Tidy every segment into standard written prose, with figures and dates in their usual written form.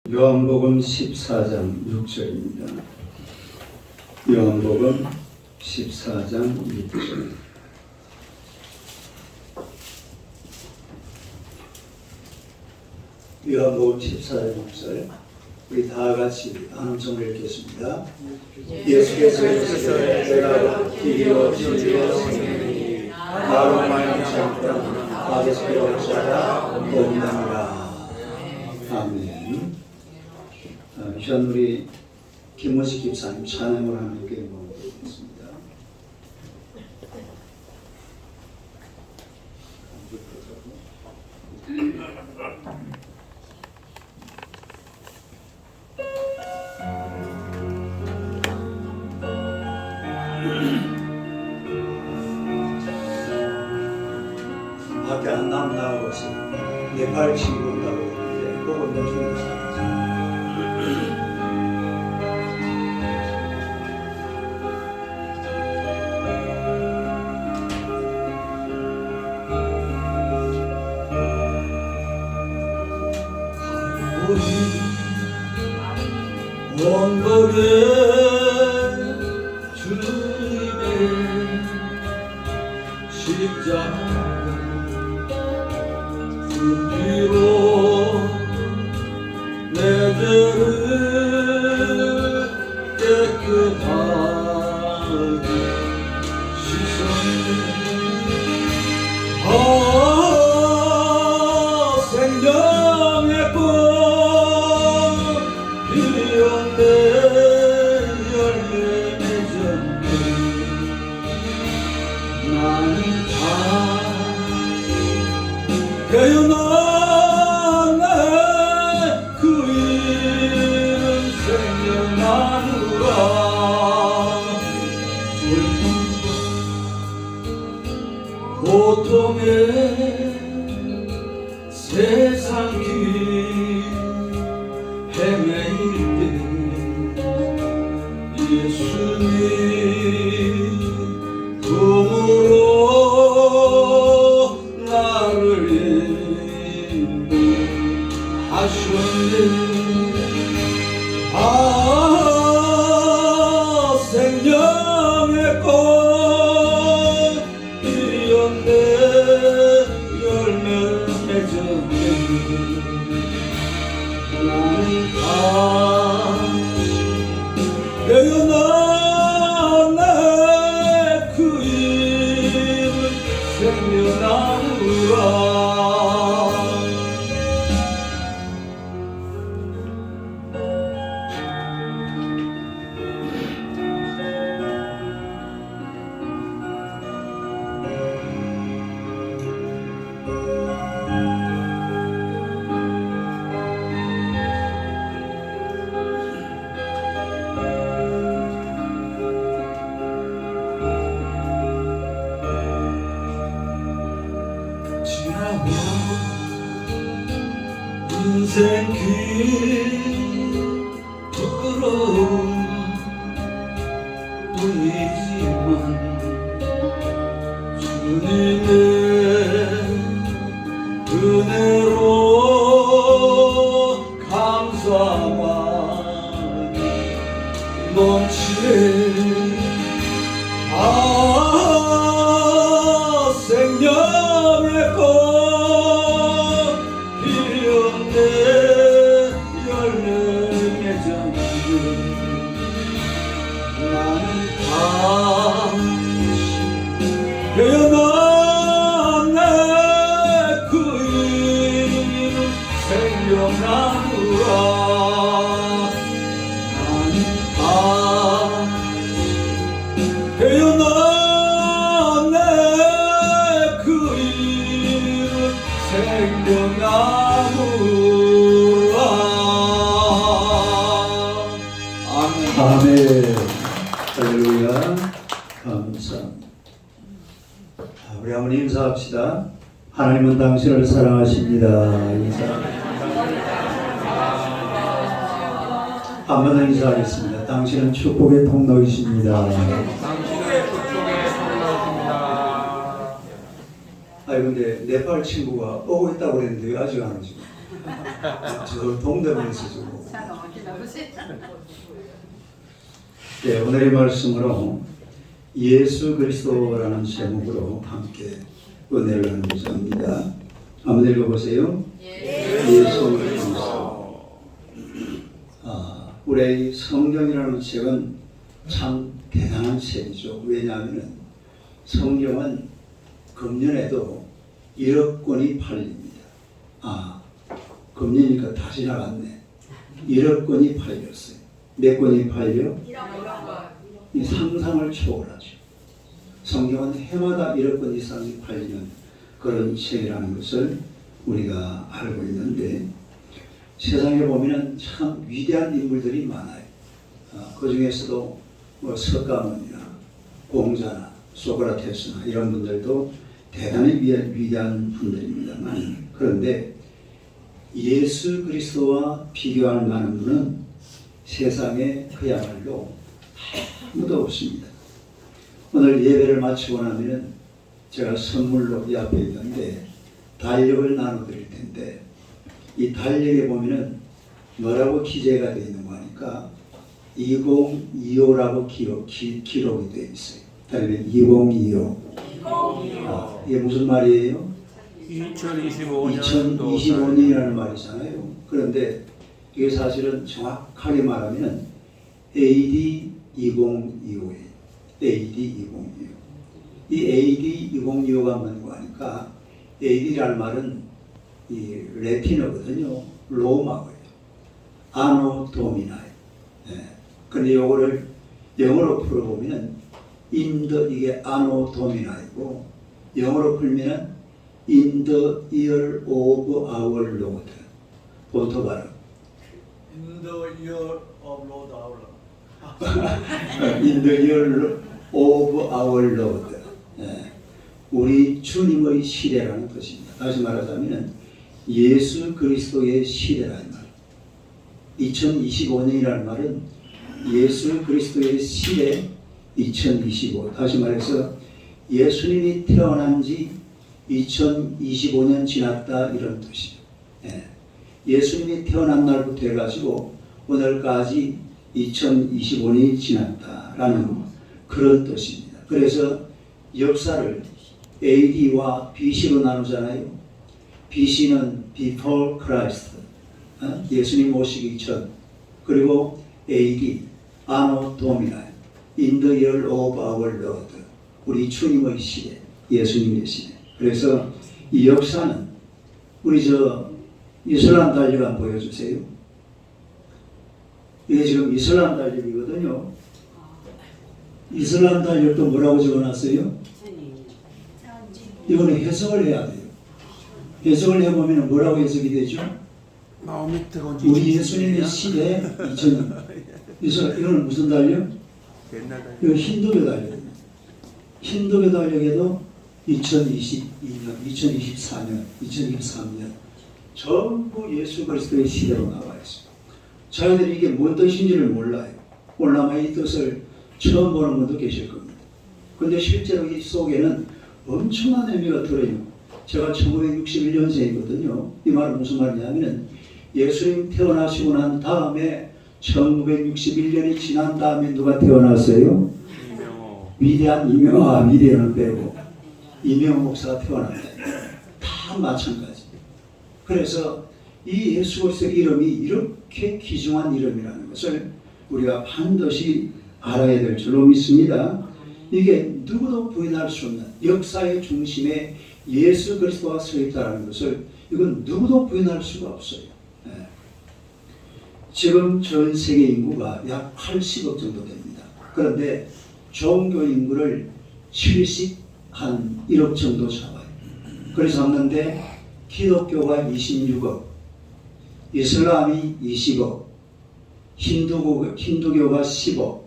요한복음 14장 6절입니다. 요한복음 14장 6절. 요한복음 14장 6절. 우리 다 같이 한음성을 읽겠습니다. 예수께서 이르시되 내가 길이요 진리요 생명이니 나로 말미암지 않고는 아버지께로 올 자가 없느니라. 아멘. 현 우리 김문식 집사님 찬양을 함께 모시겠습니다. 밖에 안 나오고서 네팔 친구 온다고 했는데 꼭 온다 중에서 원복의 주님의 십자가 그 피로 내 죄를 깨끗하게 씻었네. 생명의 꽃 피었네. 열매 맺었네. 나는 다 깨어났네. 그 이름 생명나누라. 고통의 세상 길 헤매일 때 예수님 품으로 나를 인도하셨네. 생명의 꽃 피었네. 열매 맺었네. 나는 다시 깨어났네. 그 이름 생명나누라. 인생 길 부끄러움 뿐이지만 주님의 은혜로 감사만 넘치네. 생명의 꽃 피었네. 열매 맺었네. 나는 다시 깨어났네. 그 이름 생명나누라. 나는 다시 깨어났네. 그 이름 생명나누라. 아멘. 할렐루야. 감사합니다. 우리 한번 인사합시다. 하나님은 당신을 사랑하십니다. 인사합니다. 한 번 더 인사하겠습니다. 당신은 축복의 통로이십니다. 근데 네팔 친구가 오고 있다고 그랬는데 왜 아직 안 오지? 저 동대문에서 주고. 네, 오늘의 말씀으로 예수 그리스도라는 제목으로 함께 은혜를 나누고자 합니다. 한번 읽어보세요. 예수 그리스도. 우리 성경이라는 책은 참 대단한 책이죠. 왜냐하면 성경은 금년에도 1억 권이 팔립니다. 금년이니까 다 지나갔네. 1억 권이 팔렸어요. 몇 권이 팔려? 1억 권. 이 상상을 초월하죠. 성경은 해마다 1억 권 이상이 팔리는 그런 책이라는 것을 우리가 알고 있는데, 세상에 보면 참 위대한 인물들이 많아요. 그 중에서도 뭐 석가모니나 공자나 소크라테스나 이런 분들도 대단히 위대한 분들입니다만, 그런데 예수 그리스도와 비교할 만한 분은 세상에 그야말로 아무도 없습니다. 오늘 예배를 마치고 나면 제가 선물로 이 앞에 있는데 달력을 나눠드릴 텐데, 이 달력에 보면은 뭐라고 기재가 되어 있는 거니까 2025라고 기록이 되어 있어요. 달력에 2025. 이게 무슨 말이에요? 2025년이라는 말이잖아요. 그런데 이게 사실은 정확하게 말하면 AD 2025예요. AD 2025. 이 AD 2025가 뭔가 하니까, AD라는 말은 이 레틴어거든요. 로마어예요. 아노 도미나이. 근데 요거를 영어로 풀어보면 이게 아노 도미나이고, 영어로 풀면은 in the year of our Lord. 본토 발음. In the year of Lord our Lord. In the year of our Lord. 우리 주님의 시대라는 뜻입니다. 다시 말하자면 예수 그리스도의 시대라는 말. 2025년이라는 말은 예수 그리스도의 시대 2025. 다시 말해서 예수님이 태어난 지 2025년 지났다, 이런 뜻이죠. 예수님이 태어난 날부터 해가지고 오늘까지 2025년이 지났다라는 그런 뜻입니다. 그래서 역사를 AD와 BC로 나누잖아요. BC는 Before Christ, 예수님 오시기 전. 그리고 AD, Anno Domini, In the year of our Lord, 우리 주님의 시대, 예수님의 시대. 그래서 이 역사는 우리 이슬람 달력 한번 보여주세요. 이게 지금 이슬람 달력이거든요. 이슬람 달력도 뭐라고 적어놨어요? 이거는 해석을 해야 돼요. 해석을 해보면 뭐라고 해석이 되죠? 우리 예수님의 시대 2000년. 이거는 무슨 달력? 이거 힌두교 달력. 힌두교 달력에도 2022년, 2024년, 2023년 전부 예수 그리스도의 시대로 나와 있습니다. 저희들이 이게 뭔 뜻인지를 몰라요. 오늘나마 이 뜻을 처음 보는 분도 계실 겁니다. 그런데 실제로 이 속에는 엄청난 의미가 들어요. 제가 1961년생이거든요. 이 말은 무슨 말이냐면 예수님 태어나시고 난 다음에 1961년이 지난 다음에 누가 태어났어요? 위대한 위대한 빼고 이명호 목사가 태어났다. 다 마찬가지. 그래서 이 예수 그리스도의 이름이 이렇게 귀중한 이름이라는 것을 우리가 반드시 알아야 될 줄로 믿습니다. 이게 누구도 부인할 수 없는 역사의 중심에 예수 그리스도가 서 있다는 것을 이건 누구도 부인할 수가 없어요. 지금 전 세계 인구가 약 80억 정도 됩니다. 그런데 종교 인구를 1억 정도 잡아요. 그래서 잡는데 기독교가 26억, 이슬람이 20억, 힌두교가 10억,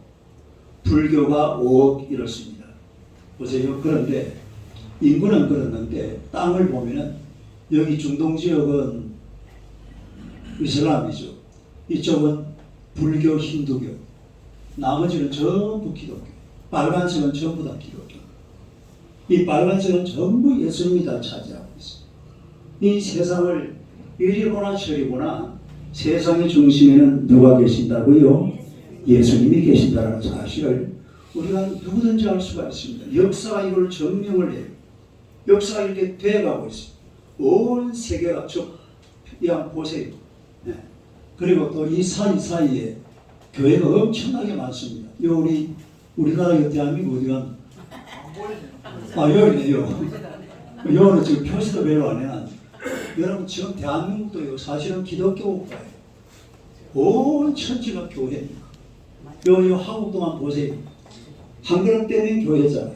불교가 5억 이렇습니다. 보세요. 그런데 인구는 그렇는데 땅을 보면은 여기 중동 지역은 이슬람이죠. 이쪽은 불교, 힌두교, 나머지는 전부 기독교. 빨간색은 전부 다 기독교. 이 빨간색은 전부 예수님이 다 차지하고 있습니다. 이 세상을 이리보나 저리보나 세상의 중심에는 누가 계신다고요? 예수님이 계신다는 사실을 우리가 누구든지 알 수가 있습니다. 역사가 이걸 증명을 해요. 역사가 이렇게 돼가고 있습니다. 온 세계가 그냥 보세요. 네. 그리고 또 이 사이에 교회가 엄청나게 많습니다. 우리나라 대한민국 어디가? 여기네요. 여기는 지금 표시도 별로 안 해놨는데 여러분 지금 대한민국도 사실은 기독교 국가예요. 온 천지가 교회입니다. 여기 한국도만 보세요. 한 그릇 때문에 교회잖아요.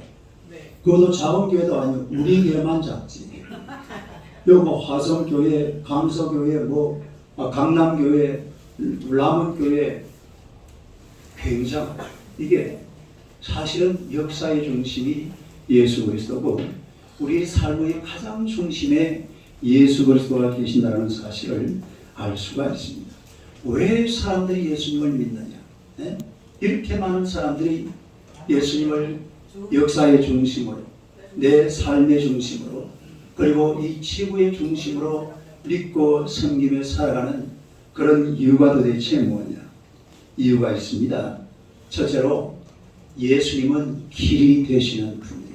그것도 작은 교회도 아니고 우리 교회만 작지. 여기 뭐 화성교회, 강서교회, 강남교회, 남원교회 굉장하죠. 이게 사실은 역사의 중심이 예수 그리스도고 우리 삶의 가장 중심에 예수 그리스도가 계신다는 사실을 알 수가 있습니다. 왜 사람들이 예수님을 믿느냐? 네? 이렇게 많은 사람들이 예수님을 역사의 중심으로, 내 삶의 중심으로, 그리고 이 지구의 중심으로 믿고 섬기며 살아가는 그런 이유가 도대체 뭐냐? 이유가 있습니다. 첫째로 예수님은 길이 되시는 분이에요.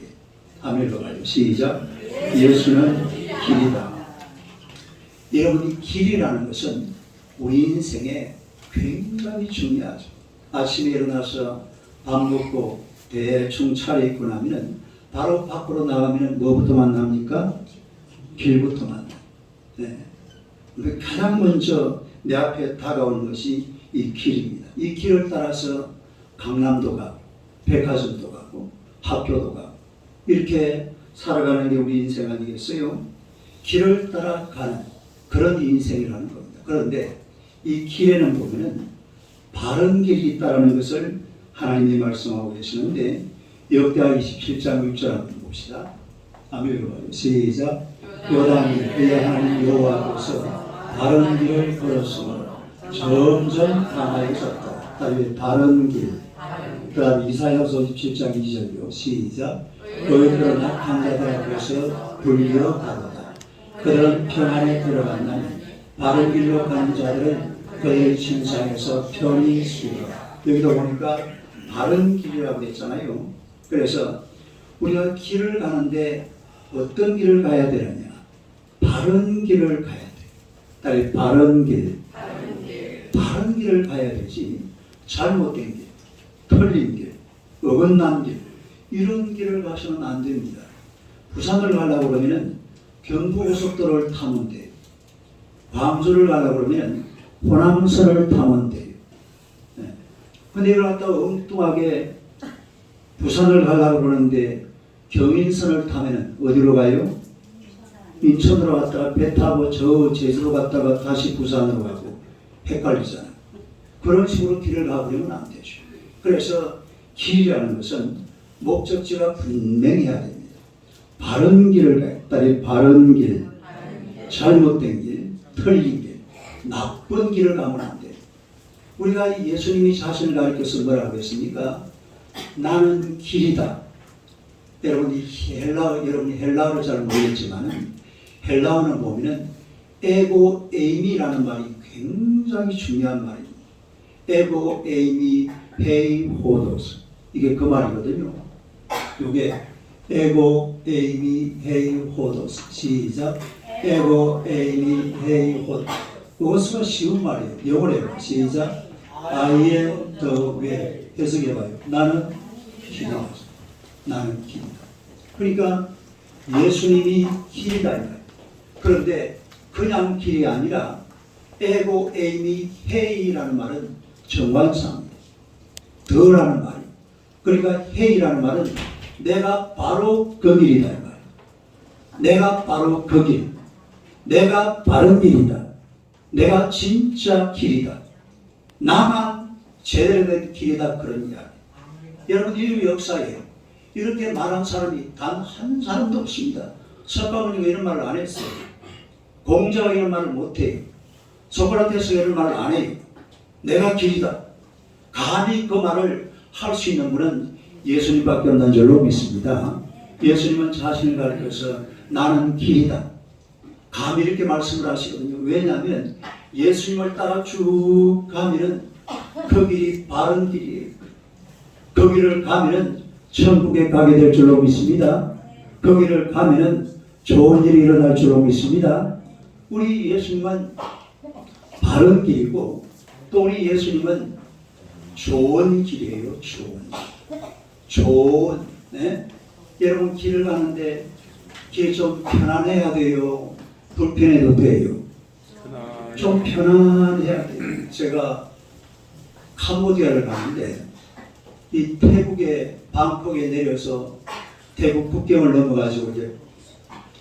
아멘. 봐요. 시작. 예수는 길이다. 여러분, 이 길이라는 것은 우리 인생에 굉장히 중요하죠. 아침에 일어나서 밥 먹고 대충 차려입고 나면 바로 밖으로 나가면 뭐부터 만납니까? 길부터 만나요. 네. 가장 먼저 내 앞에 다가오는 것이 이 길입니다. 이 길을 따라서 강남도 가고 백화점도 가고 학교도 가고 이렇게 살아가는 게 우리 인생 아니겠어요? 길을 따라가는 그런 인생이라는 겁니다. 그런데 이 길에는 보면은 바른 길이 있다는 것을 하나님이 말씀하고 계시는데 역대하 27장 6절 한번 봅시다. 아멘. 시작. 요단이 그의 하나님 여호와께서 바른 길을 걸었으므로 점점 강하여졌다. 다음에 바른 길. 그 다음 이사야서 57장 2절요. 시작. 너희들은 악한 자들 앞에서 불리어 가도다. 그들은 평안에 들어간다니 바른 길로 가는 자들은 그의 침상에서 편히 쉬리라. 여기도 보니까 바른 길이라고 했잖아요. 그래서 우리가 길을 가는데 어떤 길을 가야 되느냐? 바른 길을 가야 돼. 바른 길. 바른 길을 가야 되지. 잘못된 길, 틀린 길, 어긋난 길, 이런 길을 가서는 안 됩니다. 부산을 가려고 그러면 경부고속도로를 타면 돼요. 광주를 가려고 그러면 호남선을 타면 돼요. 네. 근데 이걸 갖다가 엉뚱하게 부산을 가려고 그러는데 경인선을 타면 어디로 가요? 인천으로 갔다가 배 타고 저 제주로 갔다가 다시 부산으로 가고 헷갈리잖아요. 그런 식으로 길을 가버리면 안 되죠. 그래서 길이라는 것은 목적지가 분명해야 됩니다. 바른 길을 가야 바른 길, 잘못된 길, 틀린 길, 나쁜 길을 가면 안 돼요. 우리가 예수님이 자신을 가리켜서 뭐라고 했습니까? 나는 길이다. 여러분이 헬라어를 잘 모르겠지만 헬라어는 보면은 에고 에이미라는 말이 굉장히 중요한 말입니다. 에고 에이미 헤이 호도스, 이게 그 말이거든요. 이게 에고 에이미 헤이 호도스. 시작. 에고 에이미 헤이 호도스. 이것은 쉬운 말이에요. 영어로 해요. 시작. I am the way. 해석해봐요. 나는 길이다. 나는 길이다. 그러니까 예수님이 길이다. 그런데 그냥 길이 아니라 에고 에이미 헤이라는 말은 정관사입니다. 더라는 말이. 그러니까 헤이라는 말은 내가 바로 그 길이다. 이 말. 내가 바로 그 길. 내가 바른 길이다. 내가 진짜 길이다. 나만 제대로 된 길이다. 그런 이야기. 여러분, 이 역사에 이렇게 말한 사람이 단 한 사람도 없습니다. 석가모니가 이런 말을 안 했어요. 공자가 이런 말을 못해요. 소크라테스가 이런 말을 안 해요. 내가 길이다. 감히 그 말을 할 수 있는 분은 예수님밖에 없는 줄로 믿습니다. 예수님은 자신을 가리켜서 나는 길이다. 감히 이렇게 말씀을 하시거든요. 왜냐하면 예수님을 따라 쭉 가면은 그 길이 바른 길이에요. 그 길을 가면은 천국에 가게 될 줄로 믿습니다. 그 길을 가면은 좋은 일이 일어날 줄로 믿습니다. 우리 예수님은 바른 길이고 또 우리 예수님은 좋은 길이에요. 좋은 네? 여러분 길을 가는데 길이 좀 편안해야 돼요. 불편해도 돼요. 좀 편안해야 돼요. 제가 캄보디아를 가는데 이 태국의 방콕에 내려서 태국 국경을 넘어가지고 이제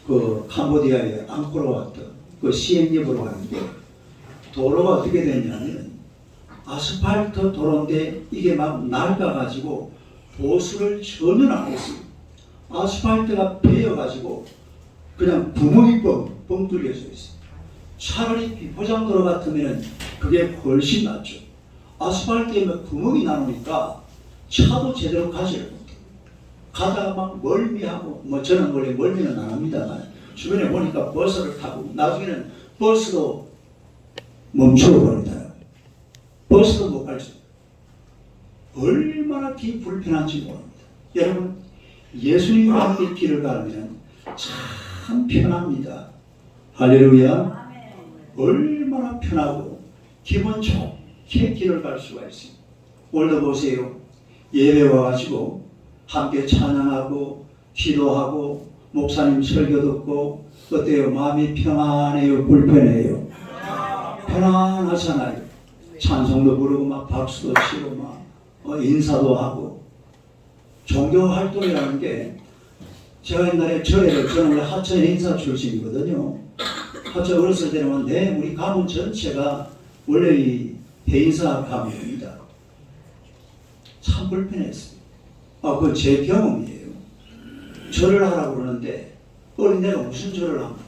그 캄보디아의 앙코르 와트 그 시엠립으로 가는데 도로가 어떻게 됐냐면 아스팔트 도로인데 이게 막 낡아가지고 보수를 전혀 안 했어요. 아스팔트가 베어가지고 그냥 구멍이 뻥 뚫려져 있어요. 차라리 비포장도로 같으면 그게 훨씬 낫죠. 아스팔트에 막 구멍이 나오니까 차도 제대로 가지를 못해요. 가다가 막 멀미하고 뭐 저는 원래 멀미는 안 합니다만 주변에 보니까 버스를 타고 나중에는 버스도 멈춰버리더라고요. 버스도 못 갈 수. 얼마나 길 불편한지 모릅니다. 여러분 예수님과 함께 길을 가면 참 편합니다. 할렐루야. 얼마나 편하고 기분 좋게 길을 갈 수가 있어요. 오늘도 보세요. 예배 와가지고 함께 찬양하고 기도하고 목사님 설교 듣고 어때요? 마음이 평안해요? 불편해요? 편안하잖아요. 찬송도 부르고 막 박수도 치고 막 인사도 하고. 종교 활동이라는 게 제가 옛날에 저는 원래 하천 인사 출신이거든요. 하천 어렸을 때는 우리 가문 전체가 원래 이 대인사 가문입니다. 참 불편했어요. 그건 제 경험이에요. 절을 하라고 그러는데 어린애가 무슨 절을 합니까?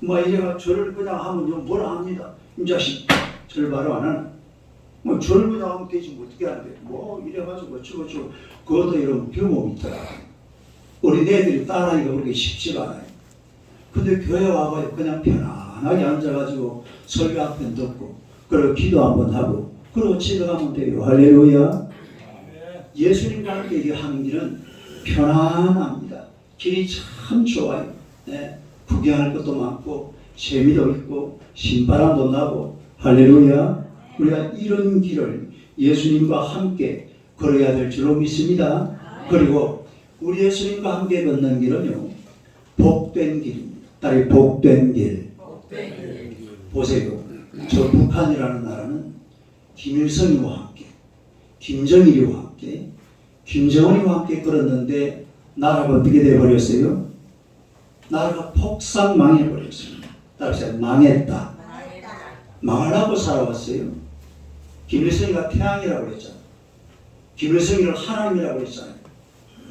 뭐 이래가 절을 그냥 하면 뭐라 합니다. 이 자식 절 바로 안 하나? 뭐 절을 그냥 하면 되지 뭐 어떻게 하는데 뭐 이래가지고 어쩌고저쩌고 그것도 이런 규모가 있더라. 어린애들이 따라하기가 그렇게 쉽지가 않아요. 근데 교회 와봐요. 그냥 편안하게 앉아가지고 설교 한 편 듣고 그리고 기도 한번 하고 그리고 집에 가면 돼요. 할렐루야. 예수님과 함께 하는 길은 편안합니다. 길이 참 좋아요. 네. 구경할 것도 많고 재미도 있고 신바람도 나고 할렐루야. 우리가 이런 길을 예수님과 함께 걸어야 될 줄로 믿습니다. 그리고 우리 예수님과 함께 걷는 길은요 복된 길입니다. 딸이 복된 길. 보세요. 저 북한이라는 나라는 김일성이와 함께 김정일이와 함께 김정은이와 함께 걸었는데 나라가 어떻게 되어버렸어요? 나라가 폭삭 망해버렸습니다. 따라서 망했다. 망하려고 살아왔어요. 김일성이가 태양이라고 그랬잖아요. 김일성이를 하나님이라고 그랬잖아요.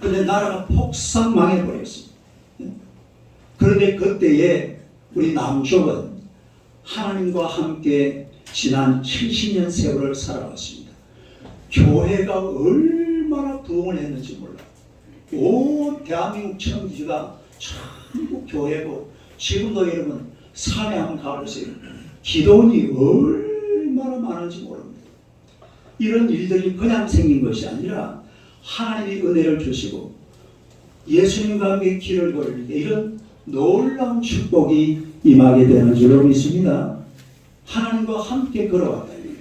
그런데 나라가 폭삭 망해버렸습니다. 그런데 그때에 우리 남쪽은 하나님과 함께 지난 70년 세월을 살아왔습니다. 교회가 얼마나 부흥을 했는지 몰라요. 온 대한민국 청지가 전부 교회고 지금도 여러분 산에 한번 가보세요. 기도원이 얼마나 많은지 모릅니다. 이런 일들이 그냥 생긴 것이 아니라 하나님이 은혜를 주시고 예수님과 함께 길을 걸을 때 이런 놀라운 축복이 임하게 되는 줄로 믿습니다. 하나님과 함께 걸어왔다니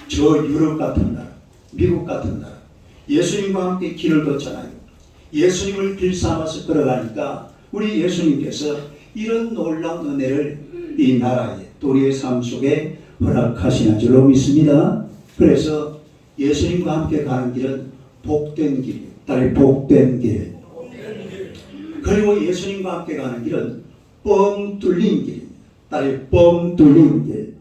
저 유럽 같은 나라, 미국 같은 나라 예수님과 함께 길을 걷잖아요. 예수님을 길 삼아서 걸어가니까 우리 예수님께서 이런 놀라운 은혜를 이 나라에 또 우리의 삶 속에 허락하시는 줄로 믿습니다. 그래서 예수님과 함께 가는 길은 복된 길이에요. 딸이 복된 길. 그리고 예수님과 함께 가는 길은 뻥 뚫린 길입니다. 딸이 뻥 뚫린 길.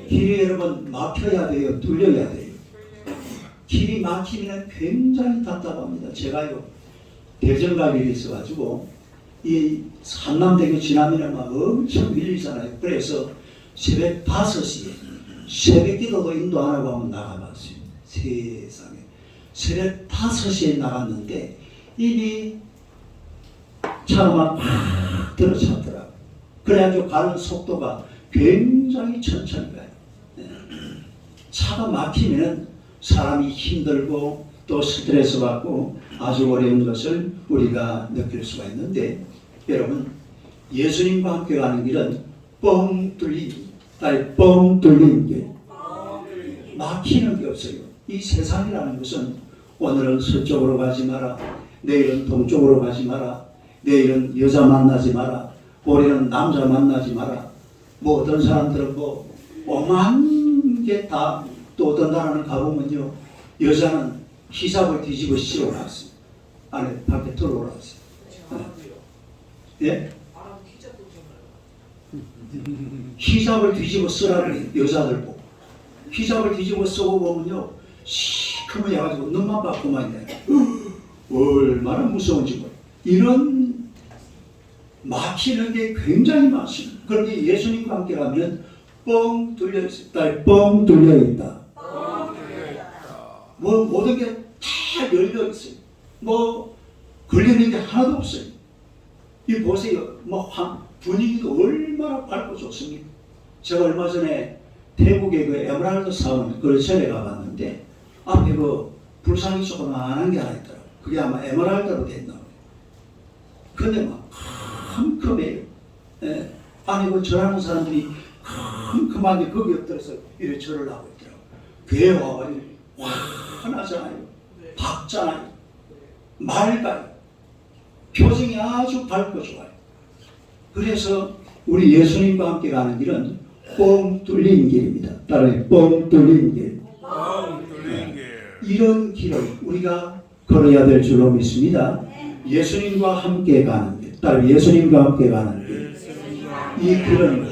길이 여러분 막혀야 돼요? 뚫려야 돼요? 길이 막히면 굉장히 답답합니다. 제가요 대전 갈 일이 있어가지고 이 한남대교 지나면 막 엄청 밀리잖아요. 그래서 새벽 5시에 새벽 기도도 인도 안 하고 한번 나가봤어요. 세상에 새벽 5시에 나갔는데 이미 차가 막 들어찼더라. 그래가지고 가는 속도가 굉장히 천천히 가요. 차가 막히면 사람이 힘들고 또 스트레스 받고 아주 어려운 것을 우리가 느낄 수가 있는데, 여러분, 예수님과 함께 가는 길은 뻥 뚫린 길, 막히는 게 없어요. 이 세상이라는 것은 오늘은 서쪽으로 가지 마라, 내일은 동쪽으로 가지 마라, 내일은 여자 만나지 마라, 모레는 남자 만나지 마라, 뭐 어떤 사람들은 뭐 오만 게 다, 또 어떤 나라는 가보면요, 여자는 히잡을 뒤집어 씌워놨어요. 안에 밖에 들어오라왔어요. 예? 히잡을 뒤집어 쓰라고 여자들 보고, 히잡을 뒤집어 쓰고 보면요, 시커멓게 해가지고 눈만 받고만 있네. 얼마나 무서운지 몰라. 이런 막히는 게 굉장히 많습니다. 그런데 예수님과 함께 가면 뻥 뚫려 있다. 뻥 뚫려 있다. 뭐 모든 게 다 열려 있어요. 뭐 걸리는 게 하나도 없어요. 이 보세요. 뭐 분위기도 얼마나 밝고 좋습니까? 제가 얼마 전에 태국의 그 에메랄드 사원 그 절에 가봤는데, 앞에 그 불상이 조그마한 게 하나 있더라고요. 그게 아마 에메랄드로 돼 있나 봐요. 근데 막 컴컴해요. 예. 아니 그 절하는 사람들이 컴컴한데 거기 엎드려서 이렇게 절을 하고 있더라고요. 교회 와가지고 환하잖아요. 밝잖아요. 맑아요. 표정이 아주 밝고 좋아요. 그래서 우리 예수님과 함께 가는 길은 뻥 뚫린 길입니다. 따라해, 뻥 뚫린 길. 이런 길을 우리가 걸어야 될 줄로 믿습니다. 예수님과 함께 가는 길, 따라해, 예수님과 함께 가는 길. 이 길은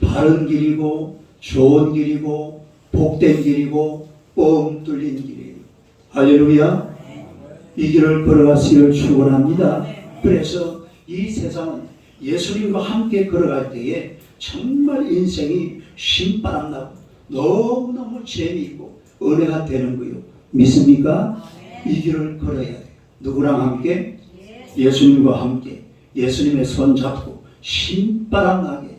바른 길이고 좋은 길이고 복된 길이고 뻥 뚫린 길이에요. 할렐루야. 이 길을 걸어가시기를 축원합니다. 그래서 이 세상은 예수님과 함께 걸어갈 때에 정말 인생이 신바람나고 너무너무 재미있고 은혜가 되는 거요. 믿습니까? 이 길을 걸어야 돼요. 누구랑 함께? 예수님과 함께. 예수님의 손 잡고 신바람나게.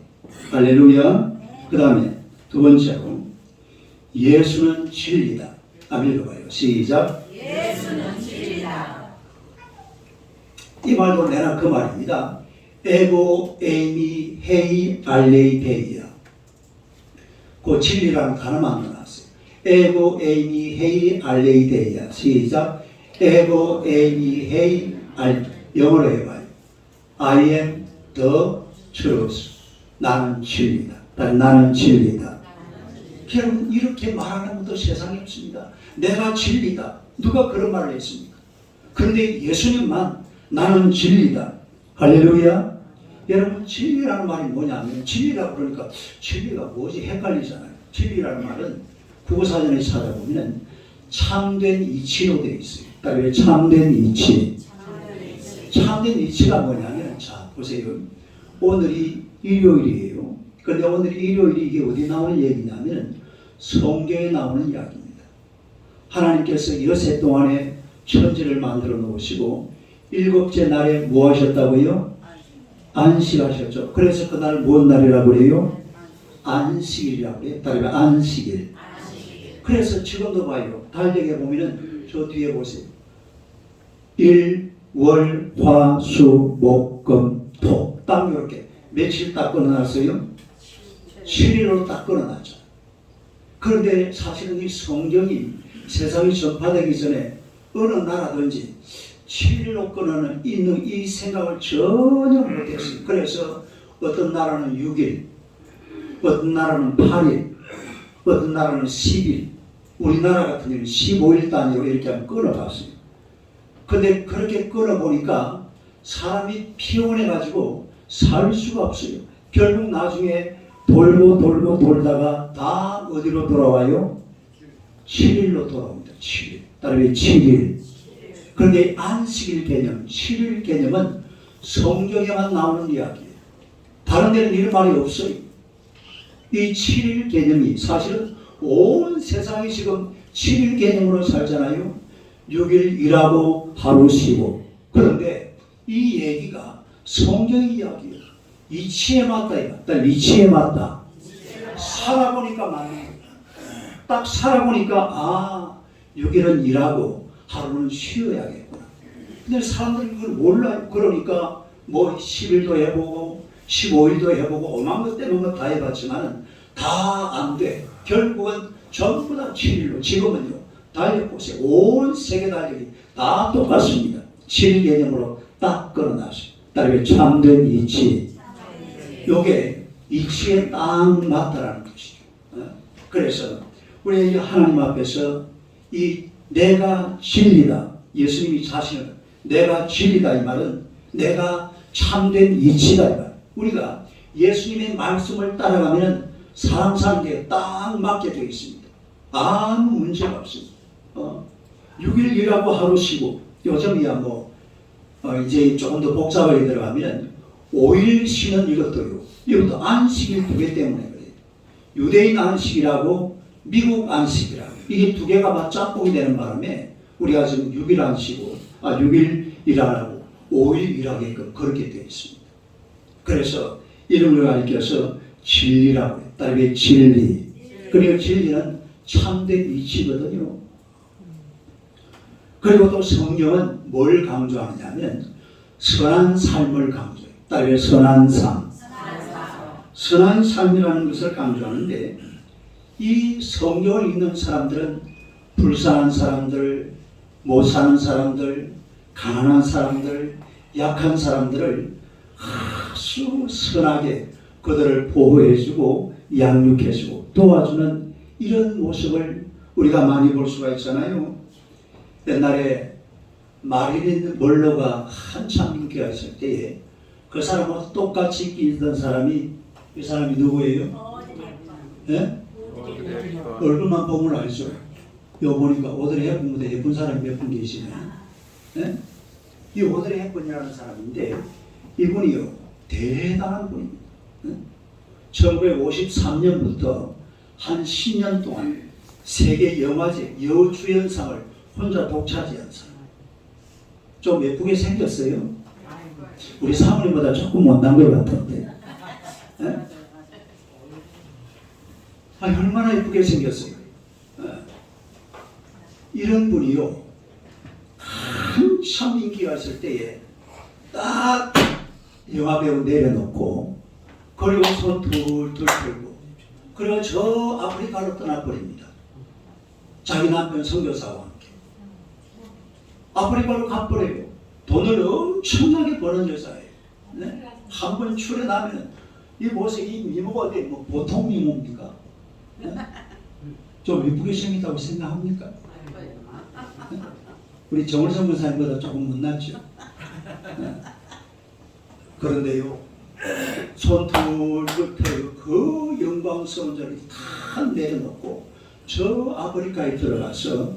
할렐루야. 그 다음에 두 번째로, 예수는 진리다. 한번 읽어봐요. 시작. 예수는 진리다. 이 말도 내나 그 말입니다. 에고 에이미 헤이 알레이 데이야. 그 진리라는 단어만 넣어놨어요. 에고 에이미 헤이 알레이 데이야. 시작. 에고 에이미 헤이 알. 영어로 해봐요. I am the truth. 나는 진리다. 나는 진리다. 여러분, 이렇게 말하는 분도 세상에 없습니다. 내가 진리다. 누가 그런 말을 했습니까? 그런데 예수님만 나는 진리다. 할렐루야. 여러분, 진리라는 말이 뭐냐면, 진리라고 그러니까 진리가 뭐지 헷갈리잖아요. 진리라는 말은 국어사전에 찾아보면 참된 이치로 되어 있어요. 그러니까 왜 참된 이치? 참된 이치가 뭐냐면, 자 보세요. 오늘이 일요일이에요. 그런데 오늘 일요일이 이게 어디 나오는 얘기냐면 성경에 나오는 이야기입니다. 하나님께서 여세 동안에 천지를 만들어 놓으시고 일곱째 날에 뭐 하셨다고요? 안식하셨죠. 그래서 그날 무슨 날이라고 그래요? 안식일이라고 그래요. 따라해, 안식일. 그래서 지금도 봐요. 달력에 보면은 저 뒤에 보세요. 일, 월, 화, 수, 목, 금, 토. 딱 이렇게 며칠 딱 끊어놨어요? 7일로 딱 끊어놨죠. 그런데 사실은 이 성경이 세상이 전파되기 전에 어느 나라든지 7일로 끊어는 있는 이 생각을 전혀 못했어요. 그래서 어떤 나라는 6일, 어떤 나라는 8일, 어떤 나라는 10일, 우리나라 같은 경우는 15일 단위로 이렇게 한번 끊어봤어요. 근데 그렇게 끊어보니까 사람이 피곤해가지고 살 수가 없어요. 결국 나중에 돌고 돌다가 다 어디로 돌아와요? 7일로 돌아옵니다. 7일. 따라해 7일. 그런데 안식일 개념, 7일 개념은 성경에만 나오는 이야기예요. 다른 데는 이런 말이 없어요. 이 7일 개념이 사실은 온 세상이 지금 7일 개념으로 살잖아요. 6일 일하고 하루 쉬고. 그런데 이 얘기가 성경의 이야기예요. 이치에 맞다. 이치에 맞다. 살아보니까 맞는 거예요. 딱 살아보니까 6일은 일하고 하루는 쉬어야겠구나. 근데 사람들이 그걸 몰라요. 그러니까 뭐 10일도 해보고 15일도 해보고 오만 것 때문에 다 해봤지만 다 안 돼. 결국은 전부 다 7일로. 지금은요 달력 보세요. 온 세계 달력이 다 똑같습니다. 7일 개념으로 딱 끌어놨어요. 따르게 참된 이치. 요게 이치에 딱 맞다라는 것이죠. 그래서 우리 하나님 앞에서 이 내가 진리다. 예수님이 자신을 내가 진리다 이 말은 내가 참된 이치다 이 말. 우리가 예수님의 말씀을 따라가면 사람 사는 게 딱 맞게 되어 있습니다. 아무 문제가 없습니다. 6일 일하고 하루 쉬고 요즘이야 이제 조금 더 복잡하게 들어가면 5일 쉬는 이것도 안식일 2개 때문에 그래요. 유대인 안식이라고 미국 안식이라고 이게 2개가 막 짬뽕이 되는 바람에 우리가 지금 6일 안 쉬고 6일 일하라고 5일 일하게끔 그렇게 되어 있습니다. 그래서 이름을 가리켜서 진리라고 해요. 따르게 진리. 그리고 진리는 참된 이치거든요. 그리고 또 성경은 뭘 강조하느냐면 선한 삶을 강조해요. 따르게 선한 삶. 선한 삶이라는 것을 강조하는데 이 성경을 읽는 사람들은 불쌍한 사람들, 못 사는 사람들, 가난한 사람들, 약한 사람들을 아주 선하게 그들을 보호해주고 양육해주고 도와주는 이런 모습을 우리가 많이 볼 수가 있잖아요. 옛날에 마릴린 먼로가 한참 인기가 있을 때에 그 사람하고 똑같이 끼던 사람이 이 사람이 누구예요? 예? 얼굴만 보면 알죠. 요 보니까 오드리 헵번보다 예쁜 사람이 몇 분 계시네. 예? 이 오드리 헵번이라는 사람인데 이분이요 대단한 분입니다. 1953년부터 한 10년 동안 세계 영화제 여주연상을 혼자 독차지한 사람. 좀 예쁘게 생겼어요. 우리 사모님보다 조금 못난 것 같은데. 예? 얼마나 예쁘게 생겼어요. 이런 분이요 한참 인기가 있을 때에 딱 영화배우 내려놓고 그리고 손 툴툴 들고 그리고 저 아프리카로 떠나버립니다. 자기 남편 선교사와 함께 아프리카로 가버려요. 돈을 엄청나게 버는 여자예요. 네? 한 번 출연하면 이 모습, 이 미모가 뭐 보통 미모입니까? 네? 좀 예쁘게 생겼다고 생각합니까? 네? 우리 정울성 권사님보다 조금 못났죠. 네? 그런데요, 손툴툴 펴고 그 영광스러운 자리를 다 내려놓고 저 아프리카에 들어가서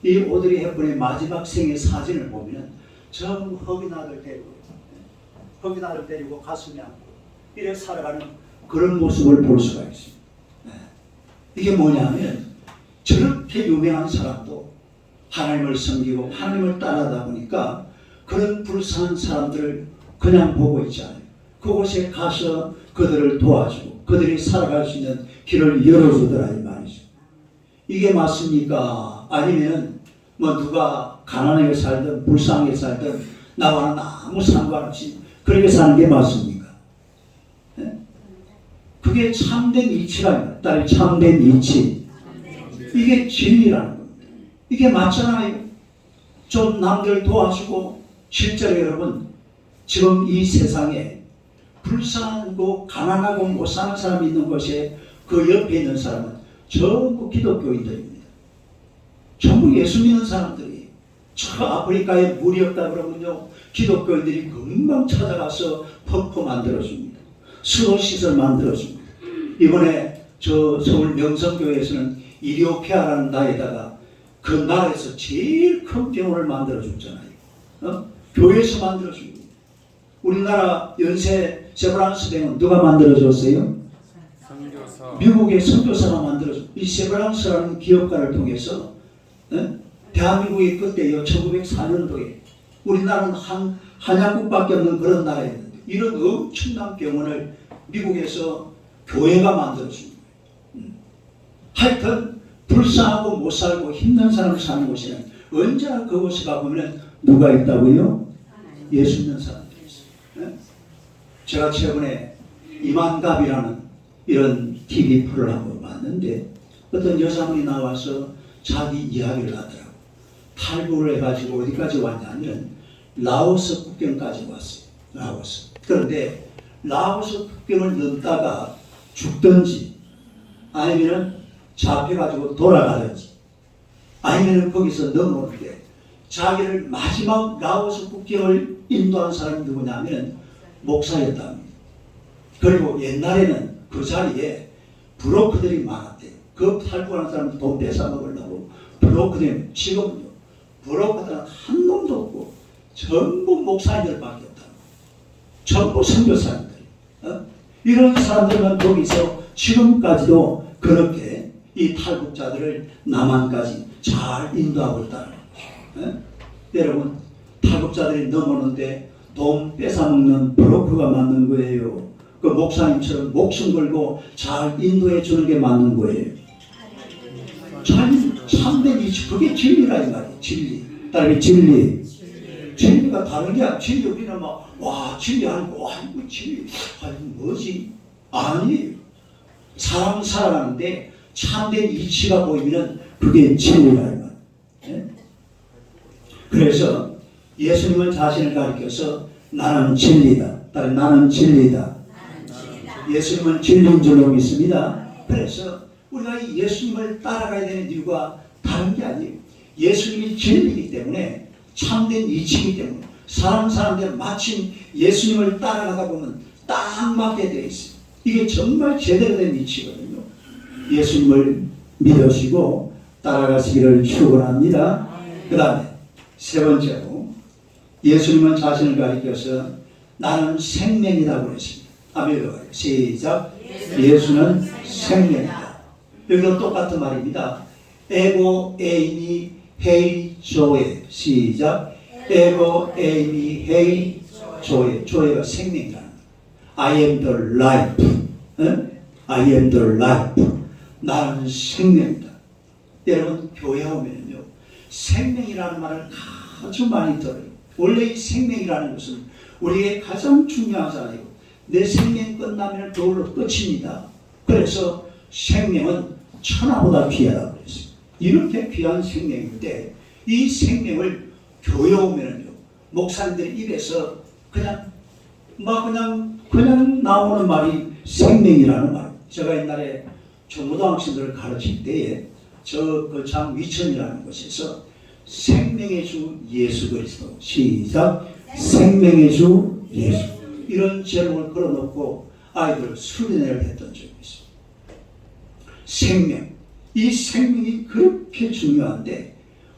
이 오드리 헵번의 마지막 생의 사진을 보면 전 흑인아들 데리고 가슴에 안고 이렇게 살아가는 그런 모습을 볼 수가 있습니다. 이게 뭐냐면 저렇게 유명한 사람도 하나님을 섬기고 하나님을 따라다 보니까 그런 불쌍한 사람들을 그냥 보고 있지 않아요. 그곳에 가서 그들을 도와주고 그들이 살아갈 수 있는 길을 열어주더라 이 말이죠. 이게 맞습니까? 아니면 뭐 누가 가난하게 살든 불쌍하게 살든 나와는 아무 상관없이 그렇게 사는 게 맞습니까? 네? 그게 참된 이치라는 거예요. 참된 이치. 이게 진리라는 겁니다. 이게 맞잖아요. 좀 남들 도와주고 실제로 여러분 지금 이 세상에 불쌍하고 가난하고 못 사는 사람이 있는 곳에 그 옆에 있는 사람은 전부 기독교인들입니다. 전부 예수 믿는 사람들이 저 아프리카에 물이 없다 그러면요 기독교인들이 금방 찾아가서 펌프 만들어줍니다. 수도시설 만들어줍니다. 이번에 저 서울 명성교회에서는 이리오피아라는 나라에다가 그 나라에서 제일 큰 병원을 만들어줬잖아요. 교회에서 만들어줍니다. 우리나라 연세 세브란스 병원 누가 만들어줬어요? 선교사. 미국의 선교사가 만들어줬어요. 이 세브란스라는 기업가를 통해서 대한민국이 그때요 1904년도에 우리나라는 한약국밖에 없는 그런 나라였는데 이런 엄청난 병원을 미국에서 교회가 만들어줍니다. 하여튼 불쌍하고 못 살고 힘든 사람을 사는 곳에는 언제나 그곳에 가보면 누가 있다고요? 예수 믿는 사람들이 있어요. 제가 최근에 이만갑이라는 이런 TV 프로그램을 봤는데 어떤 여자분이 나와서 자기 이야기를 하더라고. 탈북을 해가지고 어디까지 왔냐면 라오스 국경까지 왔어요. 라오스. 그런데 라오스 국경을 넘다가 죽든지 아니면 잡혀가지고 돌아가든지 아니면 거기서 넘어오는데 자기를 마지막 라오스 국경을 인도한 사람이 누구냐면 목사였답니다. 그리고 옛날에는 그 자리에 브로커들이 많았대요. 그 탈북하는 사람들 돈 뺏어 먹으려고 브로커들이 지금요. 브로커들은 한 놈도 없고 전부 목사님들밖에 없다. 전부 선교사님들. 이런 사람들만 거기서 지금까지도 그렇게 이 탈북자들을 남한까지 잘 인도하고 있다는 거예요. 여러분 탈북자들이 넘어오는데 돈 뺏어먹는 브로커가 맞는 거예요. 그 목사님처럼 목숨 걸고 잘 인도해 주는 게 맞는 거예요. 참된 이치 그게 진리라 이 말이에요. 진리. 다음에 진리. 진리가 다른 게 아니라 진리 우리는 막 와 진리 아니고 와 이거 진리 아니 뭐지? 아니 사람 살아가는데 참된 이치가 보이면 그게 진리라 이 말이에요. 그래서 예수님은 자신을 가리켜서 나는 진리다. 다른 나는 진리다. 예수님은 진리인 줄로 믿습니다. 그래서 우리가 이 예수님을 따라가야 되는 이유가 다른 게 아니에요. 예수님이 진리이기 때문에 참된 이치이기 때문에 사람들 마침 예수님을 따라가다 보면 딱 맞게 되어 있어요. 이게 정말 제대로 된 이치거든요. 예수님을 믿으시고 따라가시기를 축원합니다. 그 다음에 세 번째로 예수님은 자신을 가리켜서 나는 생명이라고 그랬습니다. 아멘. 시작. 예수는 생명이다. 여기도 똑같은 말입니다. 에고 에이미 헤이 조에. 시작. 에고 에이미 헤이 조에. 조에가 생명이라는 거예요. I am the life. I am the life. 나는 생명이다. 여러분 교회 오면요 생명이라는 말을 아주 많이 들어요. 원래 이 생명이라는 것은 우리의 가장 중요하잖아요. 내 생명 끝나면 그걸로 끝입니다. 그래서 생명은 천하보다 귀하다고 그랬어요. 이렇게 귀한 생명인데 이 생명을 교회 오면은요 목사님들의 입에서 그냥 나오는 말이 생명이라는 말. 제가 옛날에 중고등학생들을 가르칠 때에 그 장위천이라는 곳에서 생명의 주 예수 그리스도. 시작. 생명의 주 예수. 이런 제목을 걸어놓고 아이들 수련회를 했던 적이 있어요. 생명. 이 생명이 그렇게 중요한데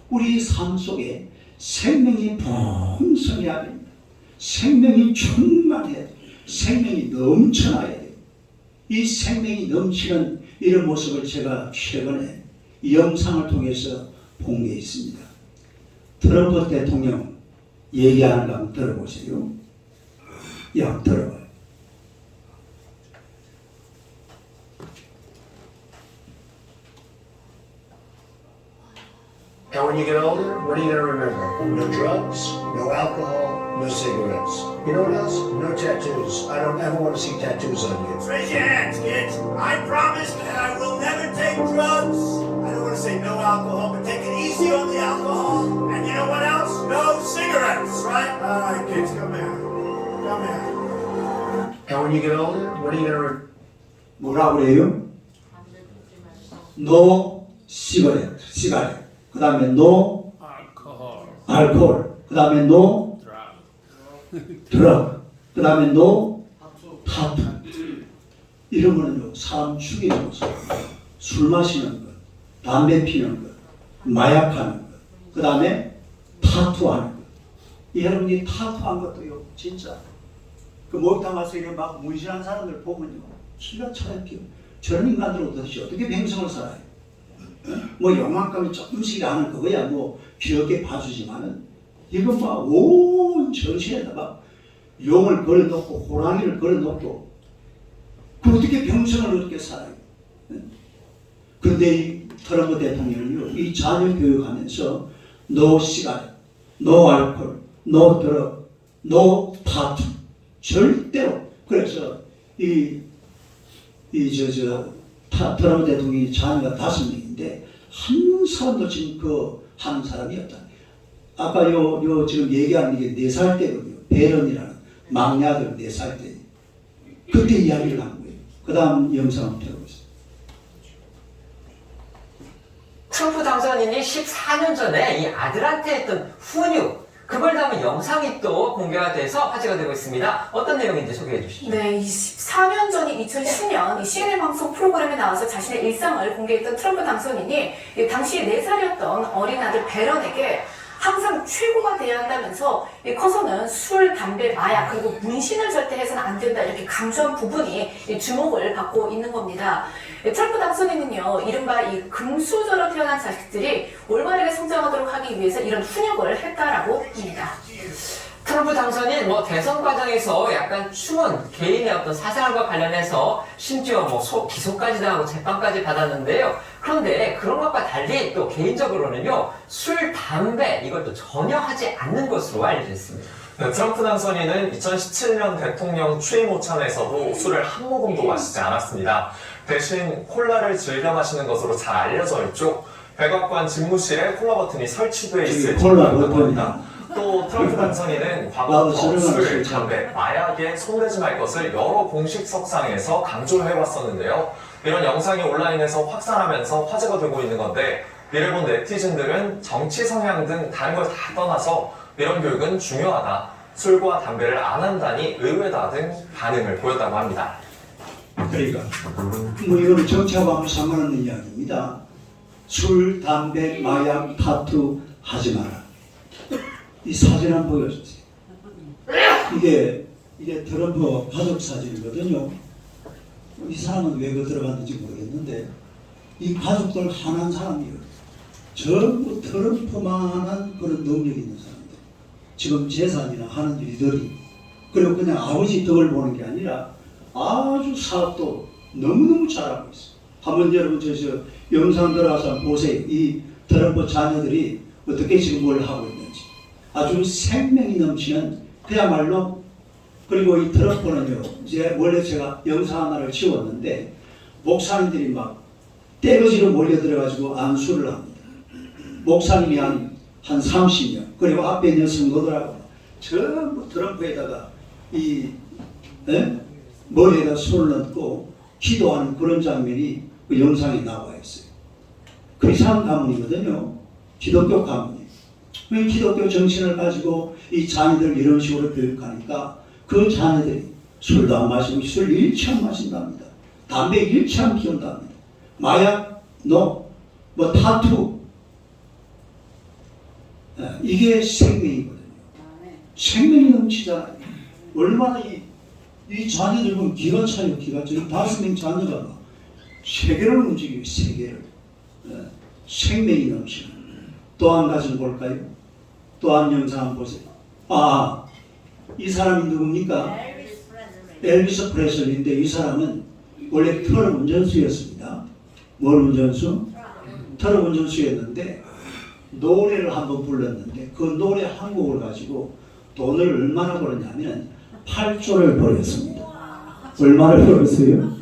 우리 삶 속에 생명이 풍성해야 됩니다. 생명이 충만해야 돼요. 생명이 넘쳐나야 돼요. 이 생명이 넘치는 이런 모습을 제가 최근에 이 영상을 통해서 본 게 있습니다. 트럼프 대통령 얘기하는 거 한번 들어보세요. 야, 들어봐요. And when you get older, what are you going to remember? No drugs, no alcohol, no cigarettes. You know what else? No tattoos. I don't ever want to see tattoos on you. Raise your hands, kids. I promise that I will never take drugs. I don't want to say no alcohol, but take it easy on the alcohol. And you know what else? No cigarettes, right? All right, kids, come here. Come here. And when you get older, what are you going to remember? 뭐라 그래요? No cigarette. 그 다음에 no alcohol. 그 다음에 no drug. 그 다음에 no tattoo. 이런 거는요, 사람 죽이는 것, 술 마시는 것, 담배 피는 것, 마약하는 것, 그 다음에 타투하는 것. 여러분이 타투한 것도요, 진짜. 그 목욕탕 가서 이렇게 막 문신한 사람들 보면요, 기가 차요. 저런 인간들은 도대체 어떻게 평생을 살아요? 뭐 영화감이 조금씩 하는 그거야 뭐 귀엽게 봐주지만은 이거 막 온 전시에다가 용을 걸어놓고 호랑이를 걸어놓고 그 어떻게 평생을 어떻게 살아요? 근데 이 트럼프 대통령은요, 이 자녀 교육하면서 노 시가렛, 노 알코올, 노 드럭, 노 타투 절대로. 그래서 트럼프 대통령이 자녀가 5명인데 한 사람도 지금 하는 사람이 없다. 아까 요 지금 얘기하는 게 4살 때거든요. 베런이라는 막내 아들 4살 때. 그때 이야기를 한 거예요. 그 다음 영상을 펴보겠습니다. 트럼프 당선인이 14년 전에 이 아들한테 했던 훈육, 그걸 담은 영상이 또 공개가 돼서 화제가 되고 있습니다. 어떤 내용인지 소개해 주시죠. 네, 14년 전인 2010년 CNN 방송 프로그램에 나와서 자신의 일상을 공개했던 트럼프 당선인이 당시 4살이었던 어린 아들 베런에게 항상 최고가 돼야 한다면서 커서는 술, 담배, 마약 그리고 문신을 절대 해서는 안 된다 이렇게 강조한 부분이 주목을 받고 있는 겁니다. 트럼프 당선인은요, 이른바 이 금수저로 태어난 자식들이 올바르게 성장하도록 하기 위해서 이런 훈육을 했다라고 합니다. 트럼프 당선인 대선 과정에서 약간 추문, 개인의 어떤 사생활과 관련해서 심지어 기소까지 당하고 재판까지 받았는데요. 그런데 그런 것과 달리 또 개인적으로는요, 술, 담배 이것도 전혀 하지 않는 것으로 알려져 있습니다. 네, 트럼프 당선인은 2017년 대통령 취임 오찬에서도 술을 한 모금도 마시지 않았습니다. 대신 콜라를 즐겨 마시는 것으로 잘 알려져 있죠. 백악관 집무실에 콜라 버튼이 설치되어 있을 정도라고 합니다. 또 트럼프 당선인은 과거부터 술, 담배, 마약에 손대지 말 것을 여러 공식 석상에서 강조해왔었는데요. 이런 영상이 온라인에서 확산하면서 화제가 되고 있는 건데, 이를 본 네티즌들은 정치 성향 등 다른 걸 다 떠나서 이런 교육은 중요하다, 술과 담배를 안 한다니 의외다 등 반응을 보였다고 합니다. 그러니까 이거는 정치하고 상관없는 이야기입니다. 술, 담배, 마약, 타투 하지 마라. 이 사진 한번 보여주세요. 이게 트럼프 가족 사진이거든요. 이 사람은 왜 들어갔는지 모르겠는데 이 가족들 하나한 사람이에요. 전부 트럼프만한 그런 능력 있는 사람들. 지금 재산이나 하는 일들이, 그리고 그냥 아버지 덕을 보는 게 아니라 아주 사업도 너무너무 잘하고 있어요. 한번 여러분 저 영상 들어가서 보세요. 이 트럼프 자녀들이 어떻게 지금 뭘 하고 있는지. 아주 생명이 넘치는, 그야말로. 그리고 이 트럼프는요, 이제 원래 제가 영상 하나를 지웠는데 목사님들이 막 떼거지로 몰려들어가지고 안수를 합니다. 목사님이 한 30명, 그리고 앞에 있는 성도들하고 전부 트럼프에다가 머리에다 손을 넣고 기도하는 그런 장면이 그 영상에 나와 있어요. 크리스천 가문이거든요. 기독교 가문이에요. 왜 기독교 정신을 가지고 이 자녀들 이런 식으로 교육하니까 그 자녀들이 술도 안 마시고 술 일치 안 마신답니다. 담배 일치 안 피운답니다. 마약, 타투. 이게 생명이거든요. 생명이 넘치잖아요. 얼마나 이 자녀들 보면 기가 차요, 기가 차요. 5명 자녀가 세계를 움직이고, 세계를. 생명이 넘치는. 또 한 가지 볼까요? 또 한 영상 한번 보세요. 이 사람이 누굽니까? 엘비스 프레슬리인데 이 사람은 원래 트럭 운전수였습니다. 뭘 운전수? 트럭 운전수였는데 노래를 한번 불렀는데 그 노래 한 곡을 가지고 돈을 얼마나 벌었냐면 8조를 벌었습니다. 얼마를 벌었어요?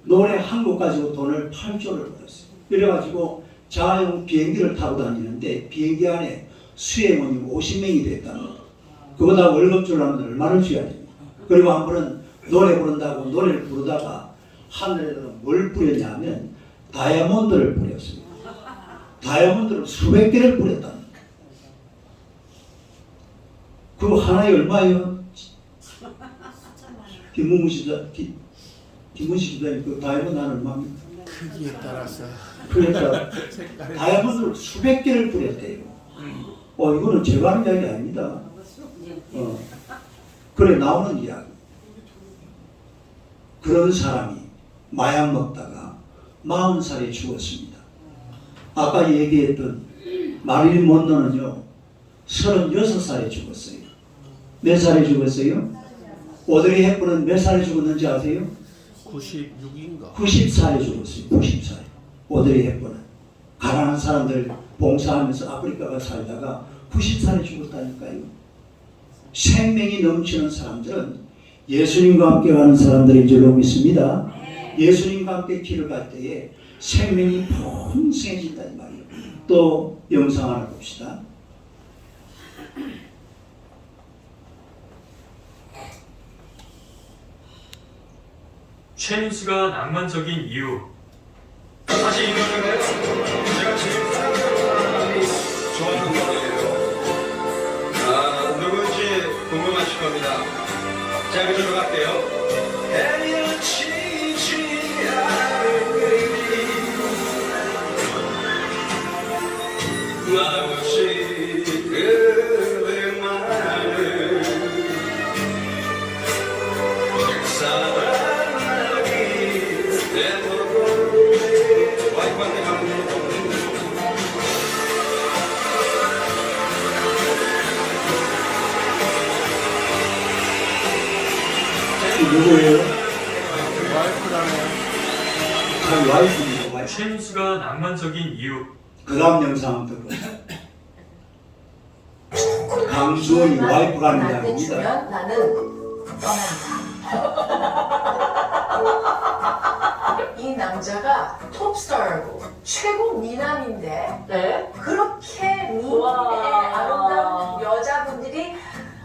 노래 한 곡 가지고 돈을 8조를 벌었어요. 그래가지고 자가용 비행기를 타고 다니는데 비행기 안에 수행원이 50명이 됐다는 거예요. 그거다 월급 주려면 얼마를 줘야 됩니까? 그리고 한 번은 노래 부른다고 노래를 부르다가 하늘에다가 뭘 뿌렸냐면 다이아몬드를 뿌렸습니다. 다이아몬드를 수백 개를 뿌렸답니다. 그거 하나에 얼마예요? 김문식 집사님 그 다이아몬드 하나 얼마입니까? 크기에 따라서. 그러니까 다이아몬드를 수백 개를 뿌렸대요. 이거는 제가 하는 이야기 아닙니다. 그래 나오는 이야기. 그런 사람이 마약 먹다가 40살에 죽었습니다. 아까 얘기했던 마릴린 먼로는요 36살에 죽었어요. 몇 살에 죽었어요? 오드리 헵번은 몇 살에 죽었는지 아세요? 96인가? 90살에 죽었어요. 90살에. 오드리 헵번은 가난한 사람들 봉사하면서 아프리카가 살다가 90살에 죽었다니까요. 생명이 넘치는 사람들은 예수님과 함께 가는 사람들인 줄로 믿습니다. 예수님과 함께 길을 갈 때에 생명이 풍성해진다는 말이에요. 또 영상 하나 봅시다. 최민수가 낭만적인 이유. 사실 이거는 제가 제일 사랑하는 사람이 좋아하는 노래예요. 누군지 궁금하실 겁니다. 자, 그쪽으로 갈게요. 헤어지지 않으리 마치 그대만을 사랑하기 때문에 와이프한테 가는 거 누구예요? 와이프입니다. 와이프. 최민수가 낭만적인 이유. 그 다음 영상 한번 들어보세요. 강수원이 와이프가 하는 나한테 이야기입니다. 주면 나는 떠난다. 이 남자가 톱스타고 최고 미남인데 네. 그렇게 미인의 와. 아름다운 여자분들이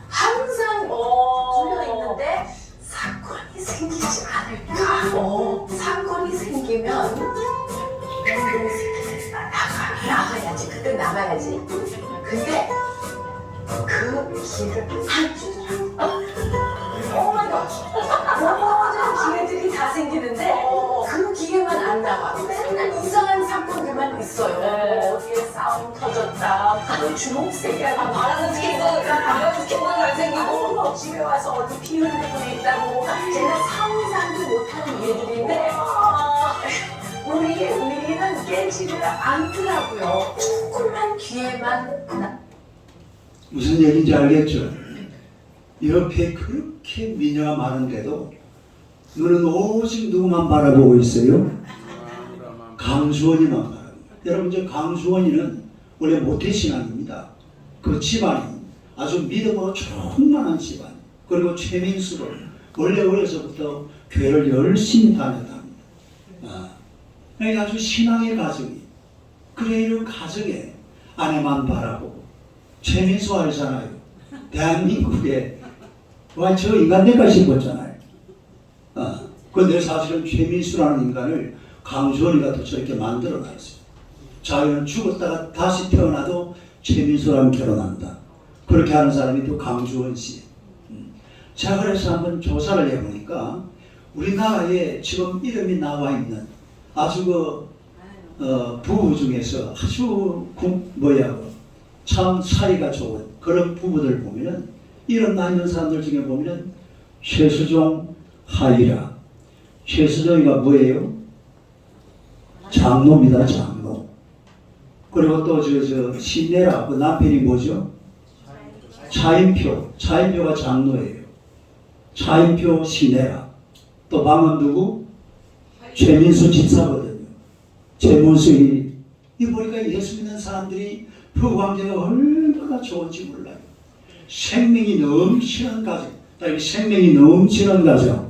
항상 둘러 있는데 사건이 생기지 않을까? 사건이 생기면 이놈의 새끼들 나가야지. 그때 나가야지. 근데 그 길을 안 주더라고. 모든 기회들이 다 생기는데 그 기회만 안 나와. 맨날 이상한 사건들만 있어요. 네. 어디에 싸움 터졌다. 바로 주먹세게 바람 스캔들 생기고 집에 와서 어디 피 흘리고 있다고. 제가 상상도 못하는 일들인데 우리는 깨지를 않더라고요. 조금만 기회만 무슨 얘기인지 알겠죠? 옆에 그렇게 미녀가 많은데도 너는 오직 누구만 바라보고 있어요? 강수원이만 바라봅니다. 여러분, 저 강수원이는 원래 모태신앙입니다. 그 집안이 아주 믿음으로 충만한 집안. 그리고 최민수를 원래 어려서부터 교회를 열심히 다녔답니다. 그러니까 아주 신앙의 가정이. 그래, 이런 가정에 아내만 바라보고 최민수 알잖아요. 대한민국에 와, 저 인간 될까 싶었잖아요. 그런데 사실은 최민수라는 인간을 강수원이가 또 저렇게 만들어놨어요. 자기는 죽었다가 다시 태어나도 최민수랑 결혼한다. 그렇게 하는 사람이 또 강주원 씨. 자, 그래서 한번 조사를 해보니까 우리나라에 지금 이름이 나와 있는 아주 부부 중에서 아주 참 사이가 좋은 그런 부부들 보면은 이름 나 있는 사람들 중에 보면은 최수종, 하이라. 최수종이가 뭐예요? 장로입니다, 장로. 그리고 또 저 신내라 그 남편이 뭐죠? 차인표. 차인표가 장로예요. 차인표, 신내라. 또 방금 누구? 최민수 집사거든요. 최문수이. 이 보니까 예수 믿는 사람들이 그 관계가 얼마나 좋은지 몰라요. 생명이 넘치는 가정. 생명이 넘치는 가정.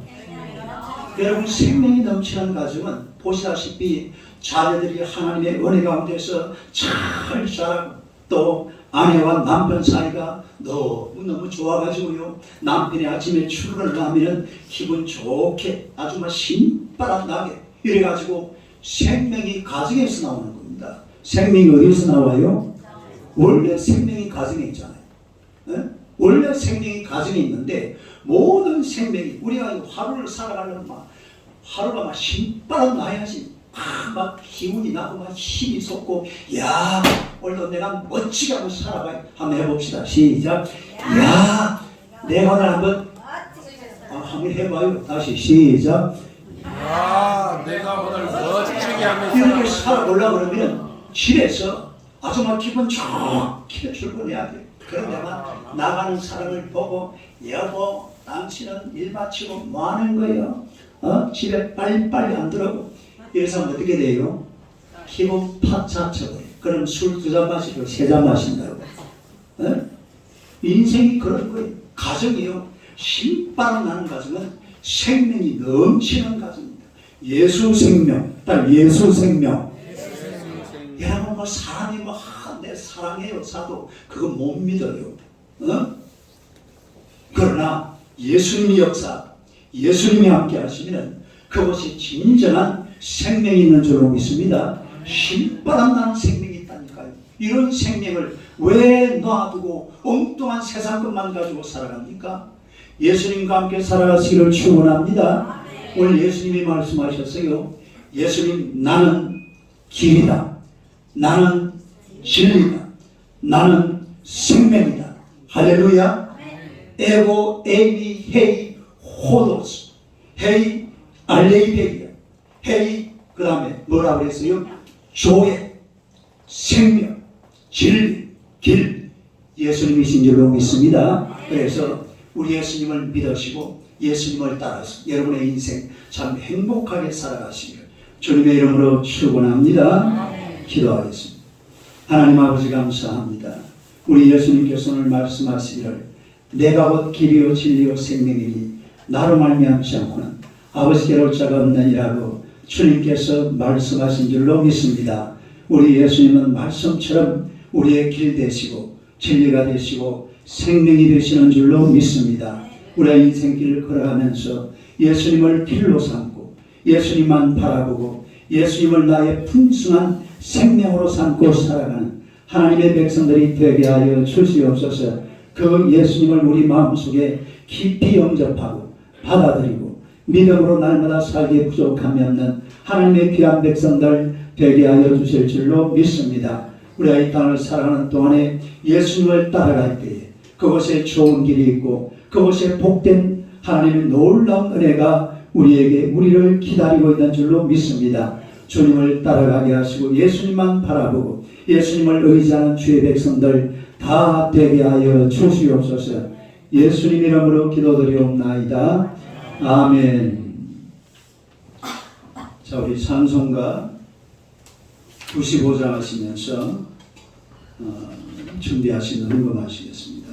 여러분, 생명이 넘치는 가정은 보시다시피 자녀들이 하나님의 은혜 가운데서 잘 자라고 또 아내와 남편 사이가 너무너무 좋아가지고요. 남편이 아침에 출근을 하면 기분 좋게 아주 막 신바람 나게 이래가지고 생명이 가정에서 나오는 겁니다. 생명이 어디서 나와요? 원래 생명이 가정에 있잖아요. 원래 생명이 가정에 있는데 모든 생명이 우리가 하루를 살아가려면 하루가 막 신바람 나야지 막 기운이 나고 막 힘이 솟고 야 오늘도 내가 멋지게 한번 살아봐요. 한번 해봅시다. 시작. 야 내가 오늘 한번 해봐요. 다시 시작. 야 내가 오늘 멋지게 하면 이렇게 살아보려고 그러면 집에서 아주 막 기분 좋게 출근해야 돼. 그런데만 나가는 사람을 보고 여보 당신은 일 마치고 뭐 하는 거예요? 집에 빨리빨리 안 들어오고 이래서 어떻게 돼요? 기분 팍 잡쳐버려. 그럼 술 2잔 마시고 3잔 마신다고. 에? 인생이 그런 거예요. 가정이요. 신바람 나는 가정은 생명이 넘치는 가정입니다. 예수 생명, 딱 예수 생명. 여러분 뭐 사람이 뭐 내 사랑해요 사도 그거 못 믿어요. 그러나 예수님의 역사, 예수님이 함께 하시면 그것이 진정한 생명이 있는 줄로 믿습니다. 신바람 나는 생명이 있다니까요. 이런 생명을 왜 놔두고 엉뚱한 세상 것만 가지고 살아갑니까? 예수님과 함께 살아가시기를 축원합니다. 오늘 예수님이 말씀하셨어요. 예수님, 나는 길이다. 나는 진리다. 나는 생명이다. 할렐루야. 에고 에이미 헤이 호도스 헤이 알레이베리아 헤이 그 다음에 뭐라고 했어요? 조회, 생명, 진리, 길. 예수님이신 줄로 믿습니다. 그래서 우리 예수님을 믿으시고 예수님을 따라서 여러분의 인생 참 행복하게 살아가시길 주님의 이름으로 축원합니다. 기도하겠습니다. 하나님 아버지 감사합니다. 우리 예수님께서 오늘 말씀하시기를 내가 곧 길이요 진리요 생명이니 나로 말미암지 않고는 아버지께로 올 자가 없느니라고 주님께서 말씀하신 줄로 믿습니다. 우리 예수님은 말씀처럼 우리의 길 되시고 진리가 되시고 생명이 되시는 줄로 믿습니다. 우리의 인생길을 걸어가면서 예수님을 필로 삼고 예수님만 바라보고 예수님을 나의 풍성한 생명으로 삼고 살아가는 하나님의 백성들이 되게 하여 주시옵소서. 그 예수님을 우리 마음속에 깊이 영접하고 받아들이고 믿음으로 날마다 살기에 부족함이 없는 하나님의 귀한 백성들 되게 하여 주실 줄로 믿습니다. 우리가 이 땅을 살아가는 동안에 예수님을 따라갈 때에 그곳에 좋은 길이 있고 그곳에 복된 하나님의 놀라운 은혜가 우리를 기다리고 있는 줄로 믿습니다. 주님을 따라가게 하시고 예수님만 바라보고 예수님을 의지하는 주의 백성들 다 되게 하여 주시옵소서. 예수님 이름으로 기도드리옵나이다. 아멘. 자, 우리 찬송가 95장 하시면서 준비하시는 헌금하시겠습니다.